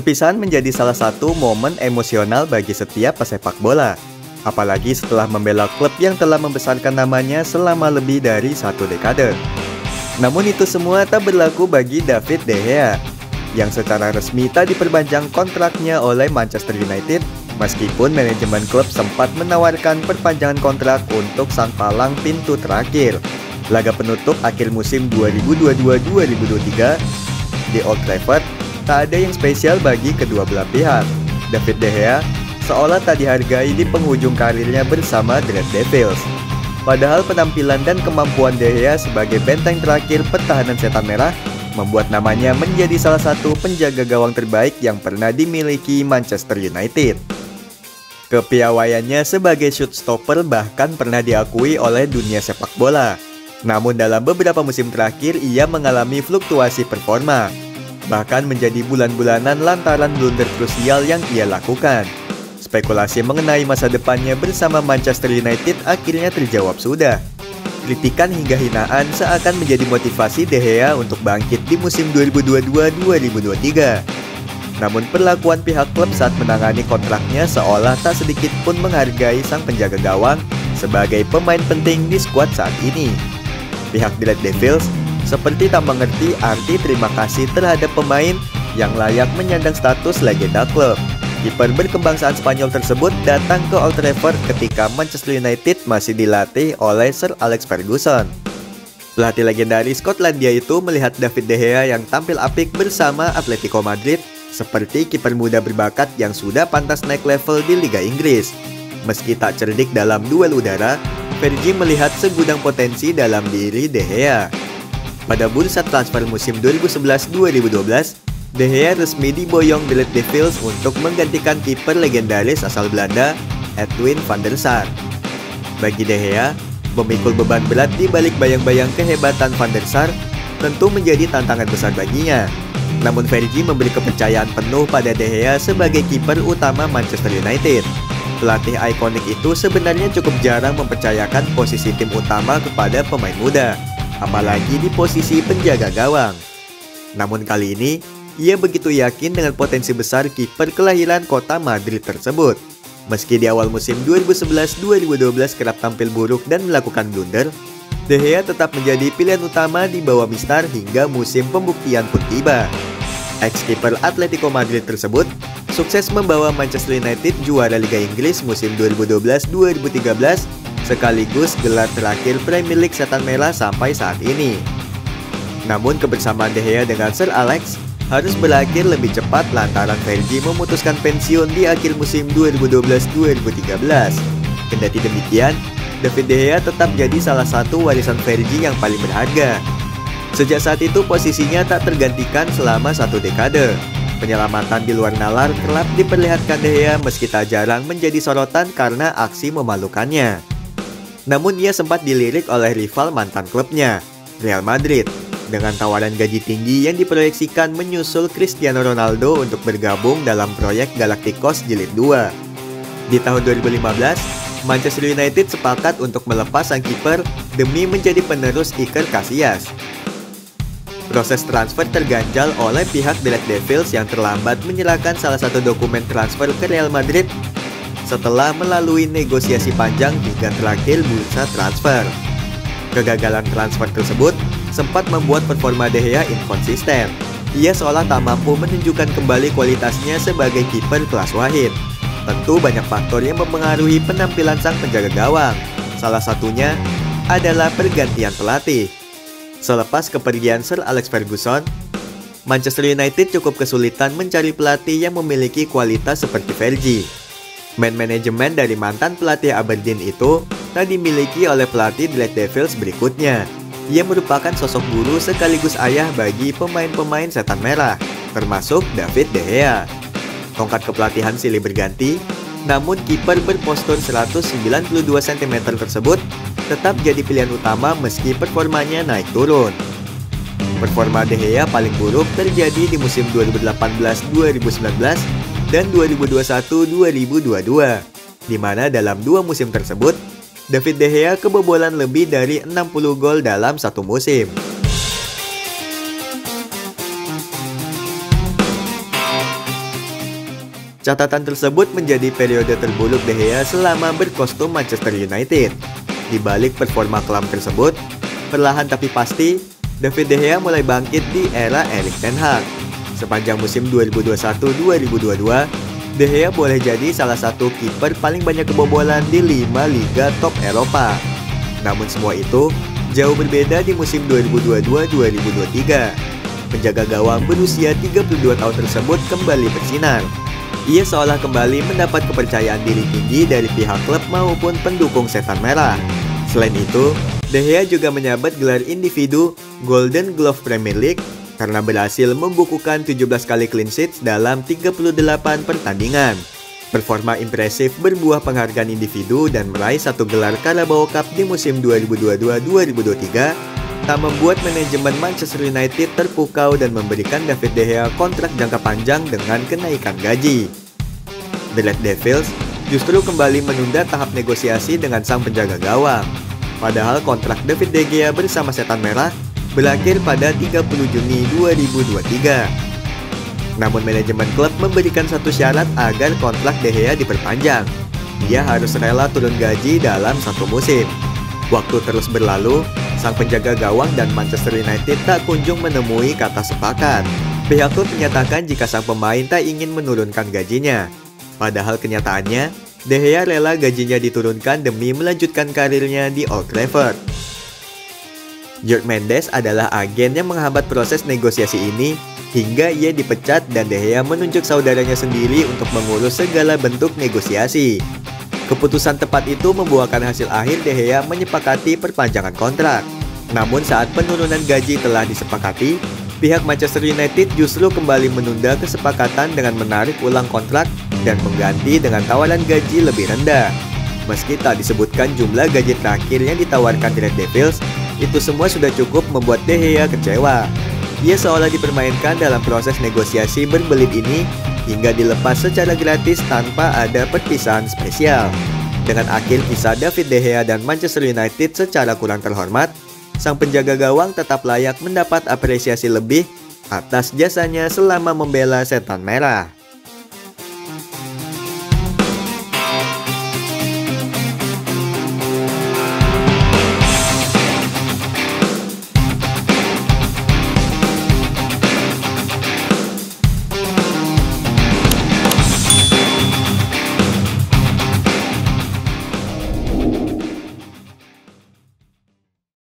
Perpisahan menjadi salah satu momen emosional bagi setiap pesepak bola. Apalagi setelah membela klub yang telah membesarkan namanya selama lebih dari 1 dekade. Namun itu semua tak berlaku bagi David De Gea, yang secara resmi tak diperpanjang kontraknya oleh Manchester United, meskipun manajemen klub sempat menawarkan perpanjangan kontrak untuk sang palang pintu terakhir. Laga penutup akhir musim 2022-2023 di Old Trafford tak ada yang spesial bagi kedua belah pihak. David De Gea seolah tak dihargai di penghujung karirnya bersama The Red Devils. Padahal penampilan dan kemampuan De Gea sebagai benteng terakhir pertahanan setan merah membuat namanya menjadi salah satu penjaga gawang terbaik yang pernah dimiliki Manchester United. Kepiawaiannya sebagai shoot stopper bahkan pernah diakui oleh dunia sepak bola. Namun dalam beberapa musim terakhir ia mengalami fluktuasi performa, bahkan menjadi bulan-bulanan lantaran blunder krusial yang ia lakukan. Spekulasi mengenai masa depannya bersama Manchester United akhirnya terjawab sudah. Kritikan hingga hinaan seakan menjadi motivasi De Gea untuk bangkit di musim 2022-2023. Namun perlakuan pihak klub saat menangani kontraknya seolah tak sedikit pun menghargai sang penjaga gawang sebagai pemain penting di skuad saat ini. Pihak The Red Devils seperti tak mengerti arti terima kasih terhadap pemain yang layak menyandang status legenda klub. Kiper berkebangsaan Spanyol tersebut datang ke Old Trafford ketika Manchester United masih dilatih oleh Sir Alex Ferguson. Pelatih legendaris Skotlandia itu melihat David De Gea yang tampil apik bersama Atletico Madrid seperti kiper muda berbakat yang sudah pantas naik level di Liga Inggris. Meski tak cerdik dalam duel udara, Fergie melihat segudang potensi dalam diri De Gea. Pada bursa transfer musim 2011-2012, De Gea resmi diboyong The Red Devils untuk menggantikan kiper legendaris asal Belanda, Edwin van der Sar. Bagi De Gea, memikul beban berat di balik bayang-bayang kehebatan van der Sar tentu menjadi tantangan besar baginya. Namun Fergie memberi kepercayaan penuh pada De Gea sebagai kiper utama Manchester United. Pelatih ikonik itu sebenarnya cukup jarang mempercayakan posisi tim utama kepada pemain muda, apalagi di posisi penjaga gawang. Namun kali ini, ia begitu yakin dengan potensi besar kiper kelahiran kota Madrid tersebut. Meski di awal musim 2011-2012 kerap tampil buruk dan melakukan blunder, De Gea tetap menjadi pilihan utama di bawah Mistar hingga musim pembuktian pun tiba. Ex-kiper Atletico Madrid tersebut sukses membawa Manchester United juara Liga Inggris musim 2012-2013 sekaligus gelar terakhir Premier League setan merah sampai saat ini. Namun kebersamaan De Gea dengan Sir Alex harus berakhir lebih cepat lantaran Fergie memutuskan pensiun di akhir musim 2012-2013. Kendati demikian, David De Gea tetap jadi salah satu warisan Fergie yang paling berharga. Sejak saat itu posisinya tak tergantikan selama 1 dekade. Penyelamatan di luar nalar kerap diperlihatkan De Gea meski tak jarang menjadi sorotan karena aksi memalukannya. Namun ia sempat dilirik oleh rival mantan klubnya, Real Madrid, dengan tawaran gaji tinggi yang diproyeksikan menyusul Cristiano Ronaldo untuk bergabung dalam proyek Galacticos Jilid 2. Di tahun 2015, Manchester United sepakat untuk melepas sang kiper demi menjadi penerus Iker Casillas. Proses transfer terganjal oleh pihak The Red Devils yang terlambat menyerahkan salah satu dokumen transfer ke Real Madrid setelah melalui negosiasi panjang hingga terakhir bursa transfer. Kegagalan transfer tersebut sempat membuat performa De Gea inkonsisten. Ia seolah tak mampu menunjukkan kembali kualitasnya sebagai kiper kelas wahid. Tentu banyak faktor yang mempengaruhi penampilan sang penjaga gawang. Salah satunya adalah pergantian pelatih. Selepas kepergian Sir Alex Ferguson, Manchester United cukup kesulitan mencari pelatih yang memiliki kualitas seperti Fergie. Manajemen dari mantan pelatih Aberdeen itu tak dimiliki oleh pelatih The Red Devils berikutnya. Ia merupakan sosok guru sekaligus ayah bagi pemain-pemain setan merah, termasuk David De Gea. Tongkat kepelatihan silih berganti, namun kiper berpostur 192 cm tersebut tetap jadi pilihan utama meski performanya naik turun. Performa De Gea paling buruk terjadi di musim 2018-2019 dan 2021-2022, di mana dalam 2 musim tersebut, David De Gea kebobolan lebih dari 60 gol dalam 1 musim. Catatan tersebut menjadi periode terburuk De Gea selama berkostum Manchester United. Di balik performa kelam tersebut, perlahan tapi pasti, David De Gea mulai bangkit di era Erik ten Hag. Sepanjang musim 2021-2022, De Gea boleh jadi salah satu kiper paling banyak kebobolan di 5 liga top Eropa. Namun semua itu jauh berbeda di musim 2022-2023. Penjaga gawang berusia 32 tahun tersebut kembali bersinar. Ia seolah kembali mendapat kepercayaan diri tinggi dari pihak klub maupun pendukung Setan Merah. Selain itu, De Gea juga menyabet gelar individu Golden Glove Premier League karena berhasil membukukan 17 kali clean sheet dalam 38 pertandingan. Performa impresif berbuah penghargaan individu dan meraih satu gelar Carabao Cup di musim 2022-2023 tak membuat manajemen Manchester United terpukau dan memberikan David De Gea kontrak jangka panjang dengan kenaikan gaji. The Red Devils justru kembali menunda tahap negosiasi dengan sang penjaga gawang. Padahal kontrak David De Gea bersama Setan Merah berakhir pada 30 Juni 2023. Namun manajemen klub memberikan satu syarat agar kontrak De Gea diperpanjang. Dia harus rela turun gaji dalam satu musim. Waktu terus berlalu, sang penjaga gawang dan Manchester United tak kunjung menemui kata sepakat. Pihak klub menyatakan jika sang pemain tak ingin menurunkan gajinya. Padahal kenyataannya, De Gea rela gajinya diturunkan demi melanjutkan karirnya di Old Trafford. Jorge Mendes adalah agen yang menghambat proses negosiasi ini hingga ia dipecat dan De Gea menunjuk saudaranya sendiri untuk mengurus segala bentuk negosiasi. Keputusan tepat itu membuahkan hasil akhir De Gea menyepakati perpanjangan kontrak. Namun saat penurunan gaji telah disepakati, pihak Manchester United justru kembali menunda kesepakatan dengan menarik ulang kontrak dan mengganti dengan tawaran gaji lebih rendah. Meski tak disebutkan jumlah gaji terakhir yang ditawarkan Red Devils, itu semua sudah cukup membuat De Gea kecewa. Ia seolah dipermainkan dalam proses negosiasi berbelit ini hingga dilepas secara gratis tanpa ada perpisahan spesial. Dengan akhir kisah David De Gea dan Manchester United secara kurang terhormat, sang penjaga gawang tetap layak mendapat apresiasi lebih atas jasanya selama membela Setan Merah.